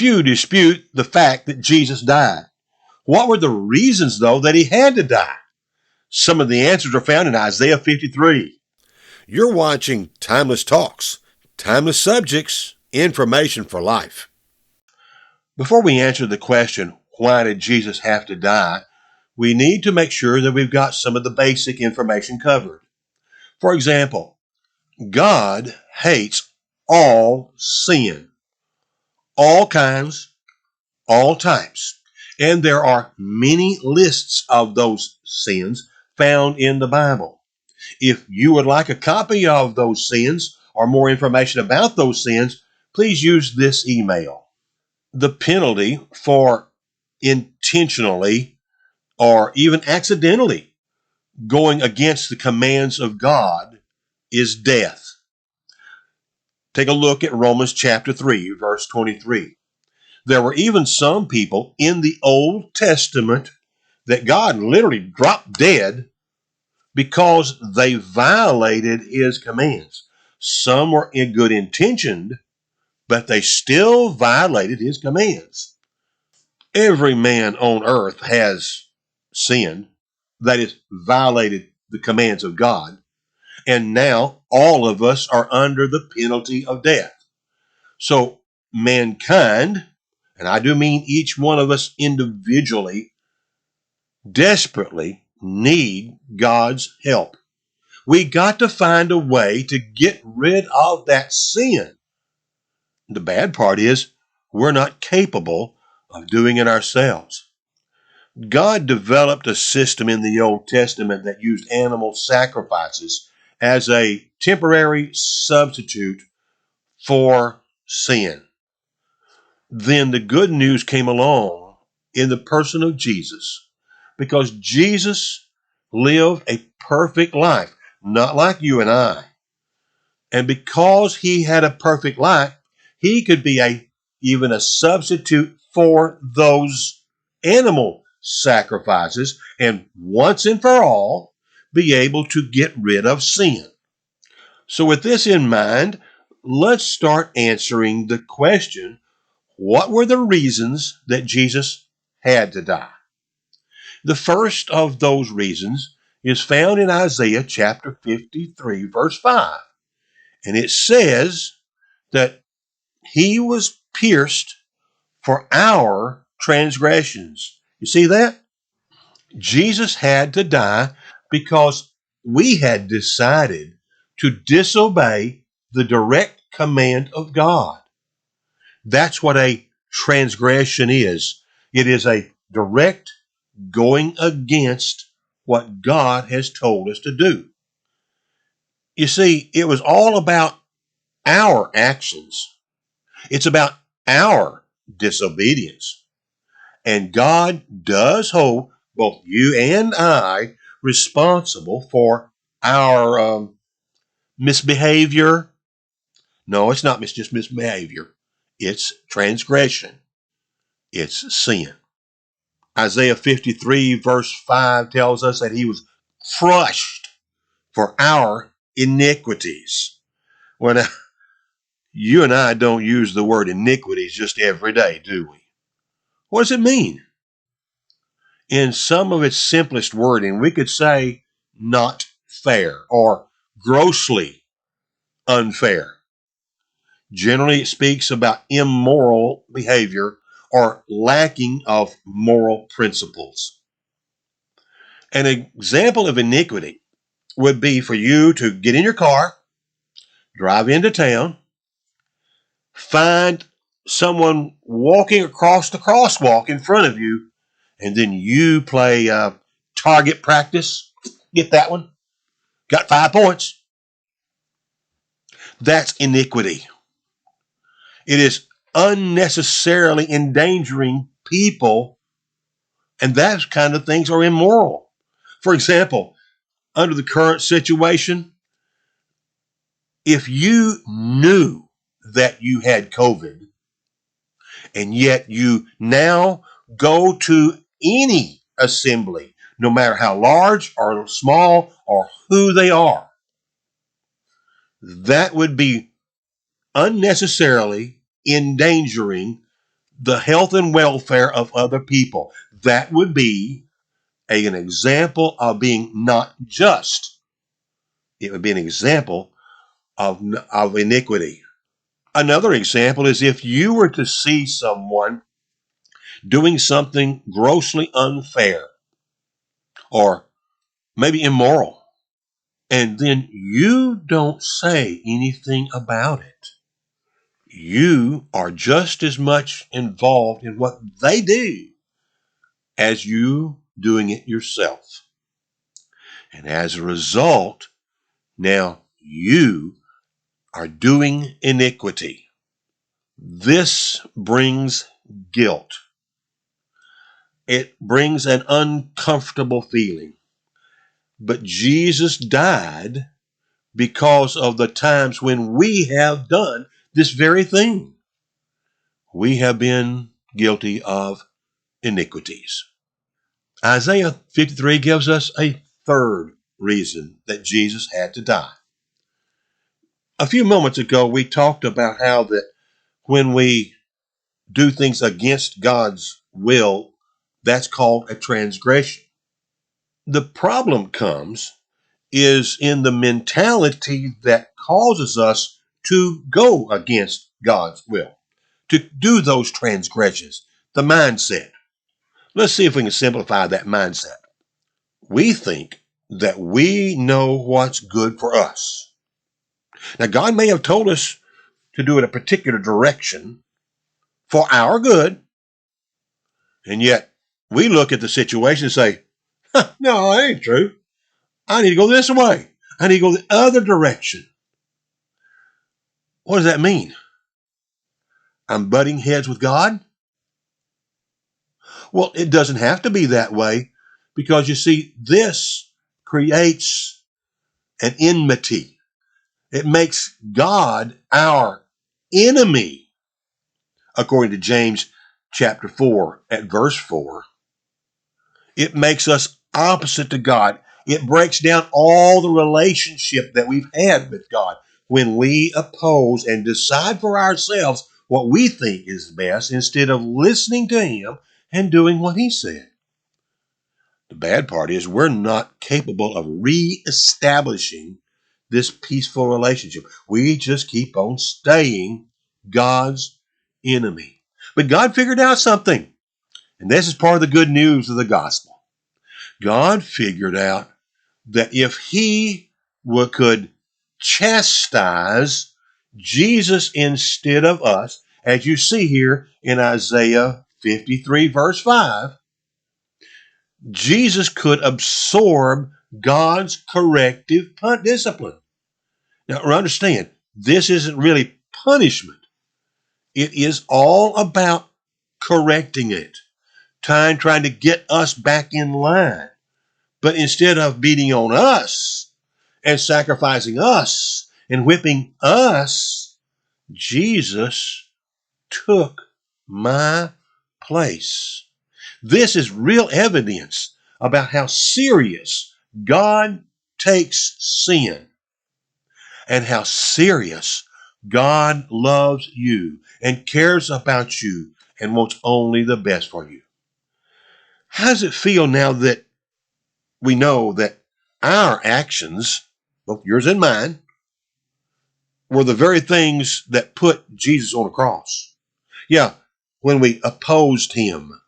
Few dispute the fact that Jesus died. What were the reasons, though, that he had to die? Some of the answers are found in Isaiah 53. You're watching Timeless Talks, timeless subjects, information for life. Before we answer the question, why did Jesus have to die, we need to make sure that we've got some of the basic information covered. For example, God hates all sin, all kinds, all types. And there are many lists of those sins found in the Bible. If you would like a copy of those sins or more information about those sins, please use this email. The penalty for intentionally or even accidentally going against the commands of God is death. Take a look at Romans chapter 3, verse 23. There were even some people in the Old Testament that God literally dropped dead because they violated his commands. Some were in good intentioned, but they still violated his commands. Every man on earth has sinned, that is, violated the commands of God, and now all of us are under the penalty of death. So mankind, and I do mean each one of us individually, desperately need God's help. We got to find a way to get rid of that sin. The bad part is we're not capable of doing it ourselves. God developed a system in the Old Testament that used animal sacrifices as a temporary substitute for sin. Then the good news came along in the person of Jesus, because Jesus lived a perfect life, not like you and I. And because he had a perfect life, he could be even a substitute for those animal sacrifices, and once and for all be able to get rid of sin. So with this in mind, let's start answering the question, what were the reasons that Jesus had to die? The first of those reasons is found in Isaiah chapter 53, verse 5. And it says that he was pierced for our transgressions. You see that? Jesus had to die because we had decided to disobey the direct command of God. That's what a transgression is. It is a direct going against what God has told us to do. You see, it was all about our actions. It's about our disobedience. And God does hold both you and I responsible for our misbehavior. No, it's not just misbehavior. It's transgression. It's sin. Isaiah 53 verse 5 tells us that he was crushed for our iniquities. Well, you and I don't use the word iniquities just every day, do we? What does it mean? In some of its simplest wording, we could say not fair or grossly unfair. Generally, it speaks about immoral behavior or lacking of moral principles. An example of iniquity would be for you to get in your car, drive into town, find someone walking across the crosswalk in front of you, and then you play target practice. Get that one? Got 5 points. That's iniquity. It is unnecessarily endangering people, and that kind of things are immoral. For example, under the current situation, if you knew that you had COVID and yet you now go to any assembly, no matter how large or small or who they are, that would be unnecessarily endangering the health and welfare of other people. That would be an example of being not just. It would be an example of iniquity. Another example is if you were to see someone doing something grossly unfair or maybe immoral, and then you don't say anything about it. You are just as much involved in what they do as you doing it yourself. And as a result, now you are doing iniquity. This brings guilt. It brings an uncomfortable feeling. But Jesus died because of the times when we have done this very thing. We have been guilty of iniquities. Isaiah 53 gives us a third reason that Jesus had to die. A few moments ago, we talked about how that when we do things against God's will, that's called a transgression. The problem comes is in the mentality that causes us to go against God's will, to do those transgressions, the mindset. Let's see if we can simplify that mindset. We think that we know what's good for us. Now, God may have told us to do it a particular direction for our good, and yet we look at the situation and say, no, that ain't true. I need to go this way. I need to go the other direction. What does that mean? I'm butting heads with God? Well, it doesn't have to be that way because you see, this creates an enmity. It makes God our enemy. According to James chapter 4 at verse 4, it makes us opposite to God. It breaks down all the relationship that we've had with God when we oppose and decide for ourselves what we think is best instead of listening to Him and doing what He said. The bad part is we're not capable of reestablishing this peaceful relationship. We just keep on staying God's enemy. But God figured out something, and this is part of the good news of the gospel. God figured out that if He could chastise Jesus instead of us, as you see here in Isaiah 53 verse 5, Jesus could absorb God's corrective discipline. Now, understand, this isn't really punishment. It is all about correcting it, trying to get us back in line. But instead of beating on us and sacrificing us and whipping us, Jesus took my place. This is real evidence about how serious God takes sin and how serious God loves you and cares about you and wants only the best for you. How does it feel now that we know that our actions, both yours and mine, were the very things that put Jesus on the cross? Yeah, when we opposed Him,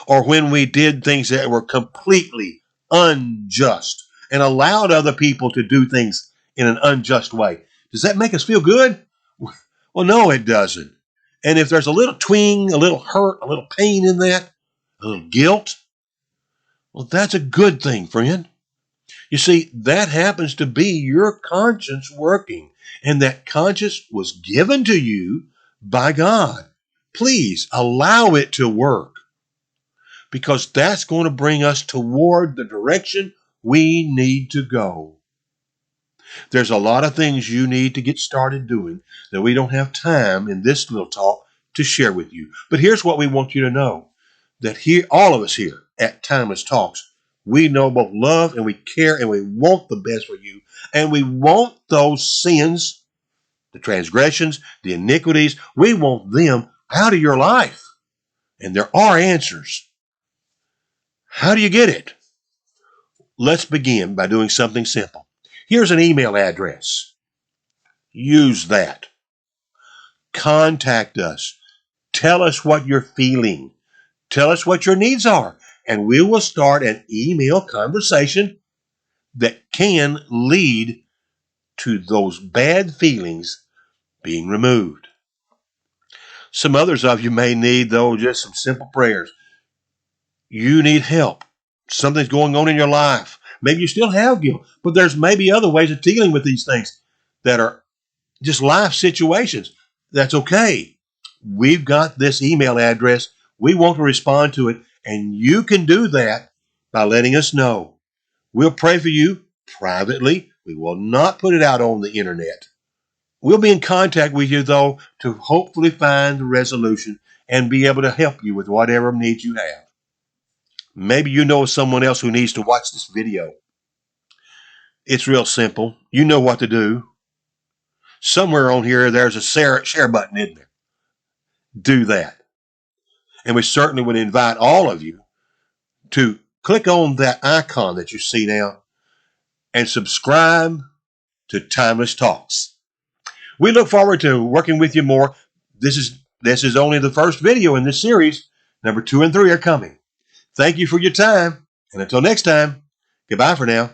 or when we did things that were completely unjust and allowed other people to do things in an unjust way. Does that make us feel good? Well, no, it doesn't. And if there's a little twinge, a little hurt, a little pain in that, a little guilt, well, that's a good thing, friend. You see, that happens to be your conscience working, and that conscience was given to you by God. Please allow it to work, because that's going to bring us toward the direction we need to go. There's a lot of things you need to get started doing that we don't have time in this little talk to share with you. But here's what we want you to know, that here, all of us here at Timeless Talks, we know both love and we care and we want the best for you. And we want those sins, the transgressions, the iniquities, we want them out of your life. And there are answers. How do you get it? Let's begin by doing something simple. Here's an email address. Use that. Contact us. Tell us what you're feeling. Tell us what your needs are. And we will start an email conversation that can lead to those bad feelings being removed. Some others of you may need, though, just some simple prayers. You need help. Something's going on in your life. Maybe you still have guilt, but there's maybe other ways of dealing with these things that are just life situations. That's okay. We've got this email address. We want to respond to it, and you can do that by letting us know. We'll pray for you privately. We will not put it out on the internet. We'll be in contact with you, though, to hopefully find a resolution and be able to help you with whatever needs you have. Maybe you know someone else who needs to watch this video. It's real simple. You know what to do. Somewhere on here, there's a share button, isn't there? Do that. And we certainly would invite all of you to click on that icon that you see now and subscribe to Timeless Talks. We look forward to working with you more. This is only the first video in this series. Number 2 and 3 are coming. Thank you for your time. And until next time, goodbye for now.